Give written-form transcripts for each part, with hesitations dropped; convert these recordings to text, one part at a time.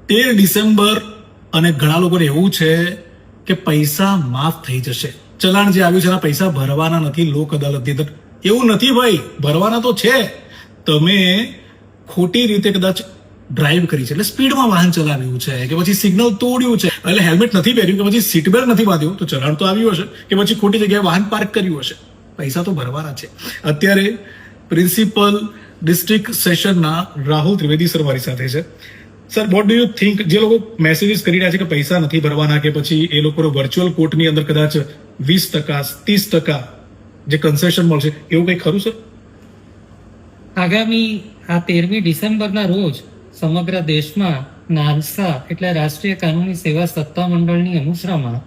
13 December અને ઘણા લોકોને એવું છે કે પૈસા માફ થઈ જશે. ચલાણ જે આવ્યું છે એના પૈસા ભરવાના નથી લોક અદાલતની અંદર. એવું નથી ભાઈ, ભરવાના તો છે. તમે ખોટી રીતે કદાચ ડ્રાઈવ કરી છે, એટલે સ્પીડમાં વાહન ચલાવ્યું છે, કે પછી સિગ્નલ તોડ્યું છે, એટલે હેલ્મેટ નથી પહેર્યું, કે પછી સીટ બેલ્ટ નથી બાંધ્યું, તો ચલાણ તો આવ્યું હશે. કે પછી ખોટી જગ્યાએ વાહન પાર્ક કર્યું હશે. પૈસા તો ભરવાના છે. અત્યારે પ્રિન્સિપલ ડિસ્ટ્રિક્ટ સેશનના રાહુલ ત્રિવેદી સર મારી સાથે છે. Sir, what do you think, જે લોકો મેસેજીસ કરી રહ્યા છે કે પૈસા નથી ભરવાના, કે પછી એ લોકોને વર્ચ્યુઅલ કોર્ટની અંદર કદાચ 20%, 30% જે કન્સેશન મળશે, એવું કંઈ ખરું સર? આગામી આ 13મી ડિસેમ્બરના રોજ સમગ્ર દેશમાં નાલસા એટલે રાષ્ટ્રીય કાનૂની સેવા સત્તા મંડળની અનુસરામાં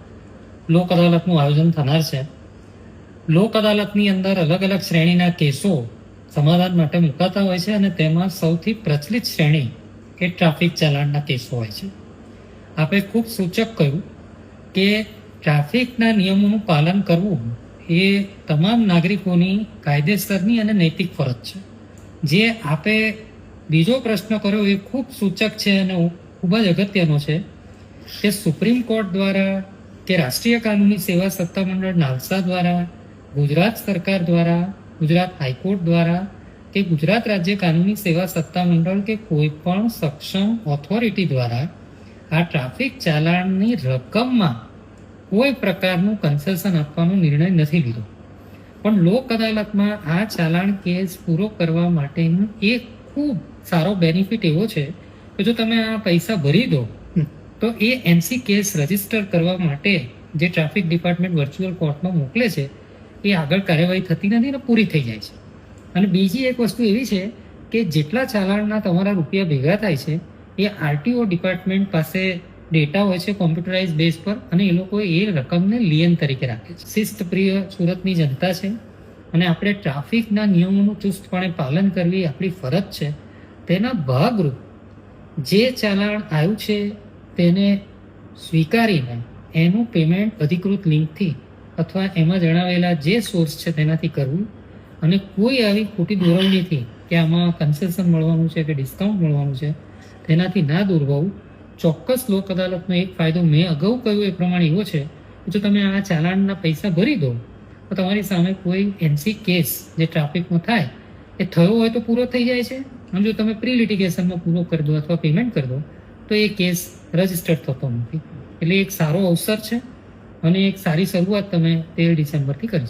લોક અદાલતનું આયોજન થનાર છે. લોક અદાલતની અંદર અલગ અલગ શ્રેણીના કેસો સમાધાન માટે મુકાતા હોય છે, અને તેમાં સૌથી પ્રચલિત શ્રેણી એ ટ્રાફિક ચાલાણના કેસો હોય છે. આપણે ખૂબ સૂચક કહ્યું કે ટ્રાફિકના નિયમોનું પાલન કરવું એ તમામ નાગરિકોની કાયદેસરની અને નૈતિક ફરજ છે. જે આપે બીજો પ્રશ્ન કર્યો એ ખૂબ સૂચક છે અને ખૂબ જ અગત્યનો છે કે સુપ્રીમ કોર્ટ દ્વારા, કે રાષ્ટ્રીય કાનૂની સેવા સત્તા મંડળ નાલસા દ્વારા, ગુજરાત સરકાર દ્વારા, ગુજરાત હાઈકોર્ટ દ્વારા, કે ગુજરાત રાજ્ય કાનૂની સેવા સત્તા મંડળ કે કોઈ પણ સક્ષમ ઓથોરિટી દ્વારા આ ટ્રાફિક ચાલાણની રકમમાં કોઈ પ્રકારનું કન્સેશન આપવાનો નિર્ણય નથી લીધો. પણ લોક અદાલતમાં આ ચાલાણ કેસ પૂરો કરવા માટેનું એક ખૂબ સારો બેનિફિટ એવો છે કે જો તમે આ પૈસા ભરી દો તો એ એનસી કેસ રજીસ્ટર કરવા માટે જે ટ્રાફિક ડિપાર્ટમેન્ટ વર્ચ્યુઅલ કોર્ટમાં મોકલે છે એ આગળ કાર્યવાહી થતી નથી અને પૂરી થઈ જાય છે. અને બીજી એક વસ્તુ એવી છે કે જેટલા ચાલાણના તમારા રૂપિયા ભેગા થાય છે એ આરટીઓ ડિપાર્ટમેન્ટ પાસે ડેટા હોય છે કોમ્પ્યુટરાઇઝ બેઝ પર, અને એ લોકો એ રકમને લિયન તરીકે રાખે છે. શિસ્તપ્રિય સુરતની જનતા છે અને આપણે ટ્રાફિકના નિયમોનું ચુસ્તપણે પાલન કરવી આપણી ફરજ છે. તેના ભાગરૂપ જે ચાલાણ આવ્યું છે તેને સ્વીકારીને એનું પેમેન્ટ અધિકૃત લિંકથી અથવા એમાં જણાવેલા જે સોર્સ છે તેનાથી કરવું, અને કોઈ આવી ખોટી દોરવણીથી કે આમાં કન્સેશન મળવાનું છે કે ડિસ્કાઉન્ટ મળવાનું છે તેનાથી ના દોરવાવું. ચોક્કસ લોક અદાલતનો એક ફાયદો મેં અગાઉ કહ્યું એ પ્રમાણે એવો છે કે જો તમે આ ચાલાણના પૈસા ભરી દો તો તમારી સામે કોઈ એનસી કેસ જે ટ્રાફિકમાં થાય એ થયો હોય તો પૂરો થઈ જાય છે, અને જો તમે પ્રી લિટિગેશનમાં પૂરો કરી દો અથવા પેમેન્ટ કરી દો તો એ કેસ રજીસ્ટર થતો નથી. એટલે એક સારો અવસર છે અને એક સારી શરૂઆત તમે 13 ડિસેમ્બરથી કરી.